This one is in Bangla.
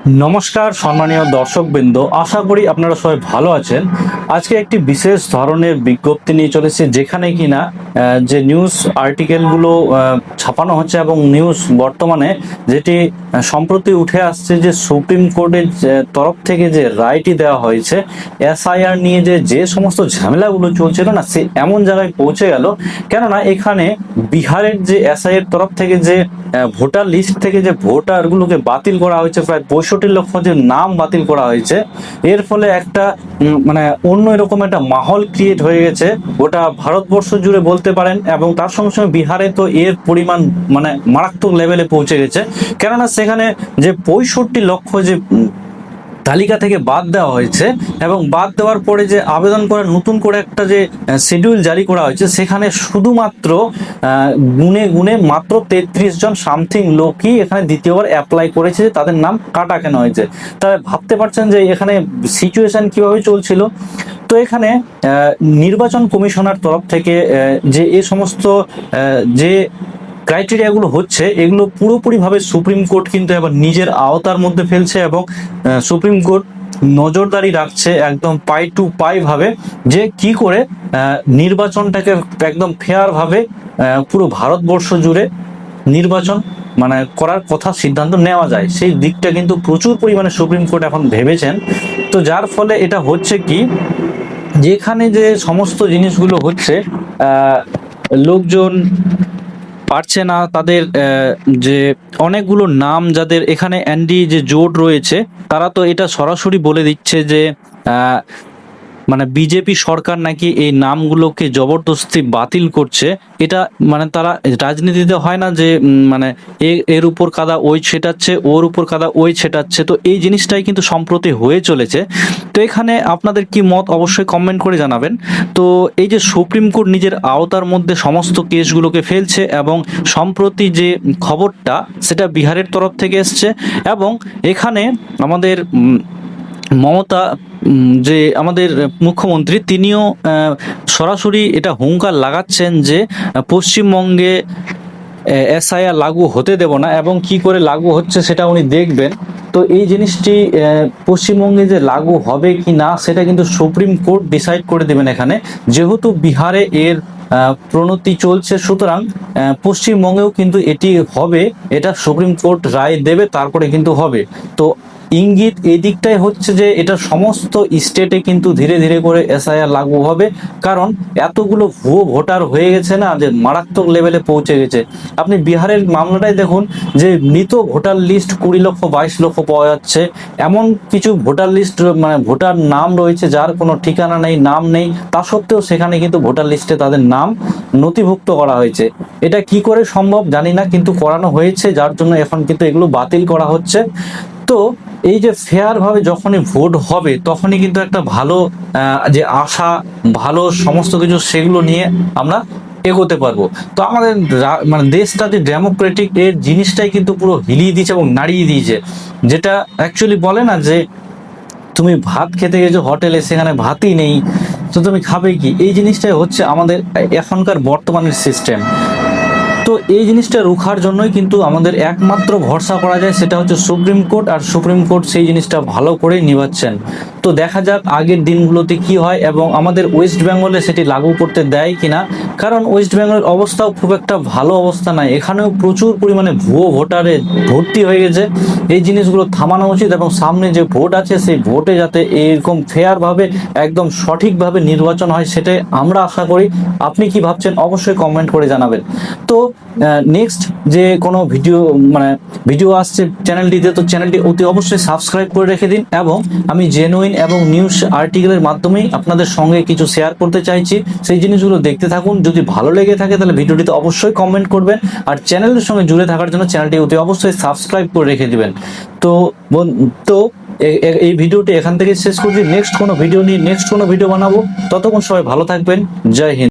নমস্কার সম্মানীয় দর্শকবৃন্দ, আশা করি আপনারা সবাই ভালো আছেন। আজকে একটি বিশেষ ধরনের বিজ্ঞপ্তি নিয়ে চলেছে, যেখানে কিনা যে নিউজ আর্টিকেলগুলো ছাপানো হচ্ছে এবং নিউজ বর্তমানে যেটি সম্প্রতি উঠে আসছে, যে সুপ্রিম কোর্টের তরফ থেকে যে রায়টি দেওয়া হয়েছে এসআইআর নিয়ে, যে সমস্ত ঝামেলাগুলো চলছিল না, সে এমন জায়গায় পৌঁছে গেল। কেননা এখানে বিহারের যে এসআইআর তরফ থেকে যে ভোটার লিস্ট থেকে যে ভোটারগুলোকে বাতিল করা হয়েছে, প্রায় 65 লক্ষ যে নাম বাতিল করা হয়েছে, এর ফলে একটা মানে অন্য এরকম একটা মাহল ক্রিয়েট হয়ে গেছে গোটা ভারতবর্ষ জুড়ে বলতে পারেন। এবং তার সঙ্গে সঙ্গে বিহারে তো এর পরিমাণ মানে মারাত্মক লেভেলে পৌঁছে গেছে। কেননা সেখানে যে 65 লক্ষ যে তালিকা থেকে বাদ দেওয়া হয়েছে, এবং বাদ দেওয়ার পরে যে আবেদন করে নতুন করে একটা যে শিডিউল জারি করা হয়েছে, সেখানে শুধুমাত্র গুনে গুনে মাত্র 33 জন সামথিং লোকই এখানে দ্বিতীয়বার অ্যাপ্লাই করেছে, তাদের নাম কাটা কেন হয়েছে। তাহলে ভাবতে পারছেন যে এখানে সিচুয়েশন কিভাবে চলছিল। তো এখানে নির্বাচন কমিশনার তরফ থেকে যে এই সমস্ত যে ক্রাইটেরিয়াগুলো হচ্ছে, এগুলো পুরোপুরিভাবে সুপ্রিম কোর্ট কিন্তু এবার নিজের আওতার মধ্যে ফেলছে, এবং সুপ্রিম কোর্ট নজরদারি রাখছে একদম পাই টু পাই ভাবে, যে কি করে নির্বাচনটাকে একদম ফেয়ার ভাবে পুরো ভারতবর্ষ জুড়ে নির্বাচন মানে করার কথা সিদ্ধান্ত নেওয়া যায়। সেই দিকটা কিন্তু প্রচুর পরিমাণে সুপ্রিম কোর্ট এখন ভেবেছেন। তো যার ফলে এটা হচ্ছে কি, যেখানে যে সমস্ত জিনিসগুলো হচ্ছে, লোকজন পারছে না, তাদের যে অনেকগুলো নাম যাদের এখানে অ্যান্ডি যে জোট রয়েছে, তারা তো এটা সরাসরি বলে দিচ্ছে যে মানে বিজেপি সরকার নাকি এই নামগুলোকে জবরদস্তি বাতিল করছে। এটা মানে তারা রাজনীতিতে হয় না যে মানে এর উপর কাদা ওই ছেটাচ্ছে, ওর উপর কাদা ওই ছেটাচ্ছে। তো এই জিনিসটাই কিন্তু সম্প্রতি হয়ে চলেছে। তো এখানে আপনাদের কি মত অবশ্যই কমেন্ট করে জানাবেন। তো এই যে সুপ্রিম কোর্ট নিজের আওতার মধ্যে সমস্ত কেসগুলোকে ফেলছে, এবং সম্প্রতি যে খবরটা সেটা বিহারের তরফ থেকে এসছে, এবং এখানে আমাদের মমতা যে আমাদের মুখ্যমন্ত্রী, তিনিও সরাসরি এটা হুঙ্কার লাগাচ্ছেন যে পশ্চিমবঙ্গে এসআইআর লাগু হতে দেব না, এবং কি করে লাগু হচ্ছে সেটা উনি দেখবেন। তো এই জিনিসটি পশ্চিমবঙ্গে যে লাগু হবে কি না, সেটা কিন্তু সুপ্রিম কোর্ট ডিসাইড করে দেবেন এখানে। যেহেতু বিহারে এর প্রণতি চলছে, সুতরাং পশ্চিমবঙ্গেও কিন্তু এটি হবে, এটা সুপ্রিম কোর্ট রায় দেবে, তারপরে কিন্তু হবে। তো ইঙ্গিত এই দিকটাই হচ্ছে যে এটা সমস্ত স্টেটে কিন্তু ধীরে ধীরে করে এসআইআর লাগু হবে, কারণ এতগুলো ভুয়ো ভোটার হয়ে গেছে না, যে মারাত্মক লেভেলে পৌঁছে গেছে। আপনি বিহারের মামলাটাই দেখুন, যে মৃত ভোটার লিস্ট 20 লক্ষ 22 লক্ষ পাওয়া যাচ্ছে। এমন কিছু ভোটার লিস্ট মানে ভোটার নাম রয়েছে যার কোনো ঠিকানা নেই, নাম নেই, তা সত্ত্বেও সেখানে কিন্তু ভোটার লিস্টে তাদের নাম নথিভুক্ত করা হয়েছে। এটা কি করে সম্ভব জানি না, কিন্তু করানো হয়েছে, যার জন্য এখন কিন্তু এগুলো বাতিল করা হচ্ছে। তো এই যে ফেয়ার ভাবে যখনই ভোট হবে, তখনই কিন্তু একটা ভালো যে আশা, ভালো সমস্ত কিছু, সেগুলো নিয়ে আমরা এগোতে পারবো। তো আমাদের মানে দেশটা যে ডেমোক্রেটিক, এর জিনিসটাই কিন্তু পুরো হিলিয়ে দিয়েছে এবং নাড়িয়ে দিয়েছে। যেটা অ্যাকচুয়ালি বলে না, যে তুমি ভাত খেতে গেছো হোটেলে, সেখানে ভাতই নেই, তো তুমি খাবে কি? এই জিনিসটাই হচ্ছে আমাদের এখনকার বর্তমানের সিস্টেম। তো এই জিনিসটা রুখার জন্যই কিন্তু আমাদের একমাত্র ভরসা করা যায়, সেটা হচ্ছে সুপ্রিম কোর্ট। আর সুপ্রিম কোর্ট সেই জিনিসটা ভালো করেই নিভাচ্ছেন। তো দেখা যাক আগের দিনগুলোতে কি হয়, এবং আমাদের ওয়েস্ট বেঙ্গলে সেটি লাগু করতে দেয় কিনা। কারণ ওয়েস্ট বেঙ্গলের অবস্থাও খুব একটা ভালো অবস্থা নাই, এখানেও প্রচুর পরিমাণে ভুয়ো ভোটারে ভর্তি হয়ে গেছে। এই জিনিসগুলো থামানো উচিত, এবং সামনে যে ভোট আছে সেই ভোটে যাতে এরকম ফেয়ারভাবে একদম সঠিকভাবে নির্বাচন হয়, সেটাই আমরা আশা করি। আপনি কি ভাবছেন অবশ্যই কমেন্ট করে জানাবেন। তো নেক্সট যে কোনো ভিডিও আসছে চ্যানেলটিতে, তো চ্যানেলটি অতি অবশ্যই সাবস্ক্রাইব করে রেখে দিন। এবং আমি জেনুইন এবং নিউজ আর্টিকেলের মাধ্যমেই আপনাদের সঙ্গে কিছু শেয়ার করতে চাইছি, সেই জিনিসগুলো দেখতে থাকুন। যদি ভালো লেগে থাকে তাহলে ভিডিওটিতে অবশ্যই কমেন্ট করবেন, আর চ্যানেলের সঙ্গে জুড়ে থাকার জন্য চ্যানেলটি অতি অবশ্যই সাবস্ক্রাইব করে রেখে দিবেন। তো এই ভিডিওটি এখান থেকে শেষ করছি। নেক্সট কোনো ভিডিও নিয়ে নেক্সট কোনো ভিডিও বানাবো। ততক্ষণ সবাই ভালো থাকবেন। জয় হিন্দ।